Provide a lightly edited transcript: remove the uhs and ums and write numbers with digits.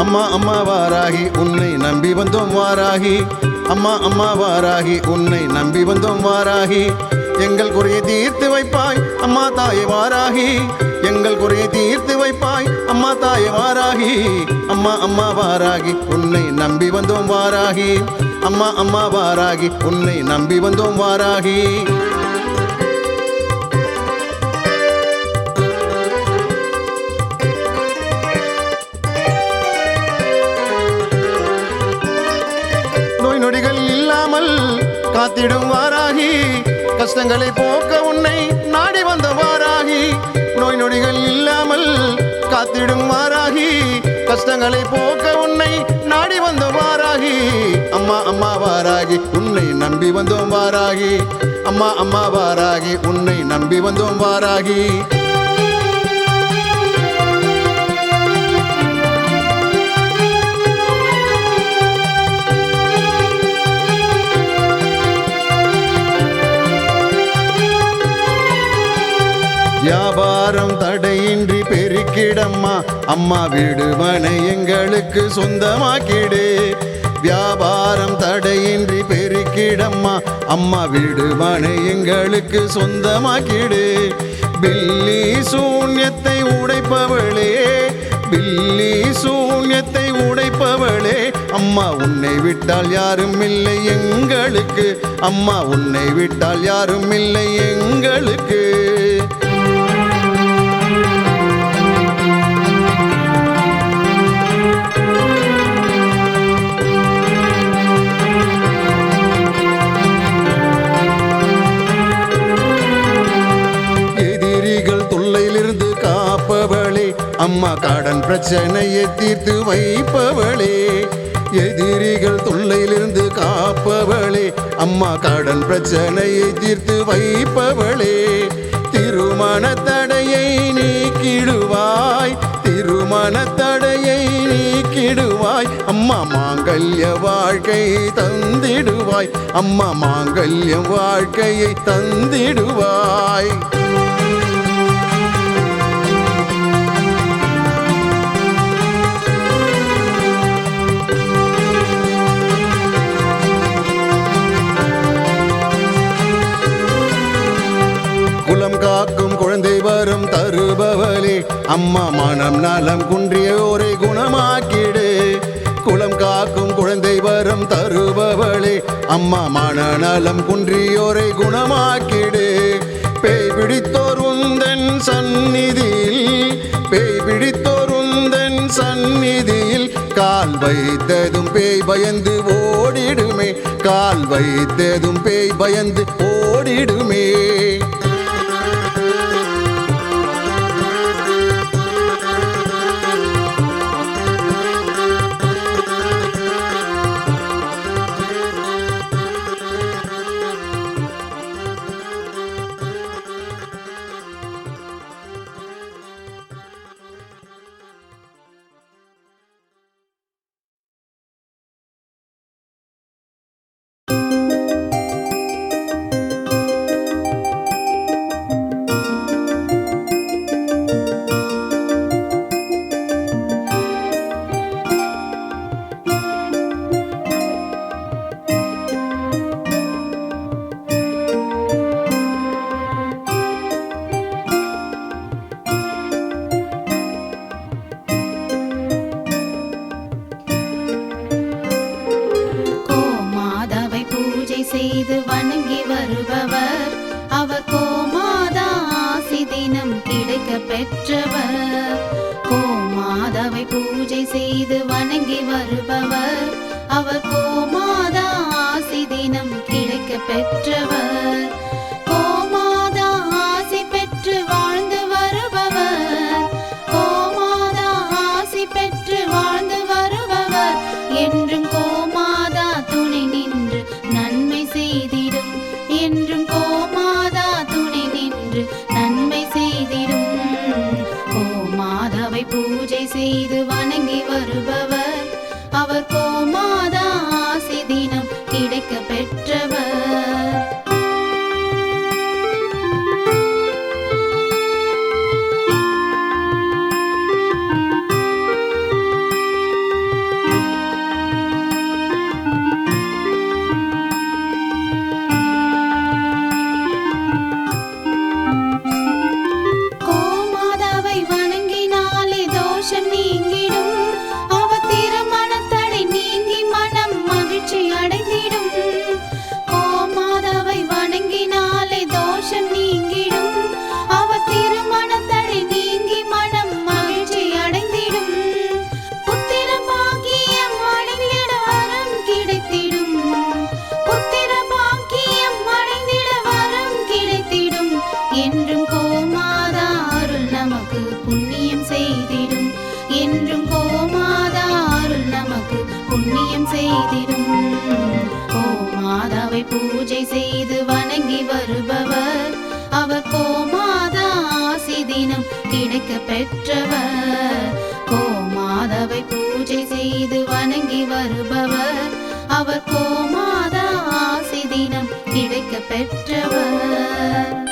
அம்மா அம்மா வாராகி உன்னை நம்பி வந்தோம் வாராகி. அம்மா அம்மா வாராகி உன்னை நம்பி வந்தோம் வாராகி. எங்கள் குறையை தீர்த்து வைப்பாய் அம்மா தாயே வாராகி. எங்கள் குறையை தீர்த்து வைப்பாய் அம்மா தாயே வாராகி. அம்மா அம்மா வாராகி உன்னை நம்பி வந்தோம் வாராகி. அம்மா அம்மா வாராகி உன்னை நம்பி வந்தோம் வாராகி. நோய் நொடிகள் இல்லாமல் காத்திடும் வாராகி. கஷ்டங்களை போக்க உன்னை நாடி வந்த வாராகி. நோய் நொடிகள் இல்லாமல் காத்திடும் வாராகி. கஷ்டங்களை போக்க உன்னை நாடி வந்த வாராகி. அம்மா அம்மா வாராகி உன்னை நம்பி வந்தோம் வாராகி. அம்மா அம்மா வாராகி உன்னை நம்பி வந்தோம் வாராகி. வியாபாரம் தடையின்றி பெருக்கிடம்மா அம்மா வீடு மனை எங்களுக்கு சொந்தமாக்கிடு. வியாபாரம் தடையின்றி பெருக்கிடம்மா அம்மா வீடு மனை எங்களுக்கு சொந்தமாக்கிடு. பில்லி சூன்யத்தை உடைப்பவளே, பில்லி சூன்யத்தை உடைப்பவளே, அம்மா உன்னை விட்டால் யாரும் இல்லை எங்களுக்கு. அம்மா உன்னை விட்டால் யாரும் இல்லை எங்களுக்கு. அம்மா கடன் பிரச்சனையை தீர்த்து வைப்பவளே. எதிரிகள் தொல்லையிலிருந்து காப்பவளே. அம்மா கடன் பிரச்சனையை தீர்த்து வைப்பவளே. திருமண தடையை நீக்கிடுவாய், திருமண தடையை நீக்கிடுவாய். அம்மா மாங்கல்ய வாழ்க்கை தந்திடுவாய். அம்மா மாங்கல்ய வாழ்க்கையை தந்திடுவாய். குலம் காக்கும் குழந்தை வரம் தருபவளே. அம்மா மனம் நலம் குன்றியோரை குணமாக்கிடு. குலம் காக்கும் குழந்தை வரம் தருபவளே. அம்மா மனநலம் குன்றியோரை குணமாக்கிடு. பேய் பிடித்தோர் உந்தன் சந்நிதியில், பேய் பிடித்தோர் உந்தன் சந்நிதியில் கால் வைத்ததும் பேய் பயந்து ஓடிடுமே. கால் வைத்ததும் பேய் பயந்து ஓடிடுமே. செய்து வணங்கி வருபவர் அவர் கோமாதா ஆசி தினம் கிடைக்க பெற்றவர். கோமாதாவை பூஜை செய்து வணங்கி வருபவர் அவர் கோமாதா ஆசி தினம் கிடைக்க பெற்றவர். கோமாதா ஆசி பெற்று வாழ்ந்து வருபவர், கோமாதா ஆசி பெற்று வாழ்ந்து வருபவர் என்றும் கோமாதா துணை நின்று நன்மை செய்திடும். என்றும் கோமாதா துணை நின்று நன்மை செய்திடும். கோமாதாவை பூஜை செய்து வணங்கி வருபவர் அவர் கோமாதா ஆசி தினம் கிடைக்க பெற்றவர். தினம் கிடைக்க பெற்றவர். கோமாதாவை பூஜை செய்து வணங்கி வருபவர், அவர் கோமாதா ஆசி தினம் கிடைக்க பெற்றவர்.